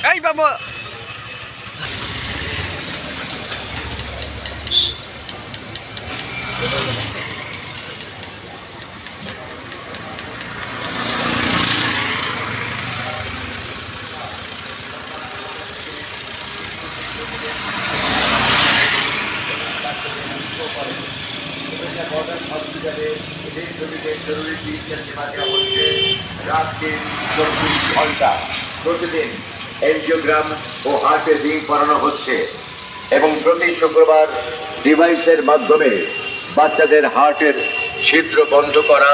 Ay, vamos. প্রতিদিন angiogram ও হার্টের ring করানো হচ্ছে এবং প্রতি শুক্রবার ডিভাইসের মাধ্যমে বাচ্চাদের হার্টের ছিদ্র বন্ধ করা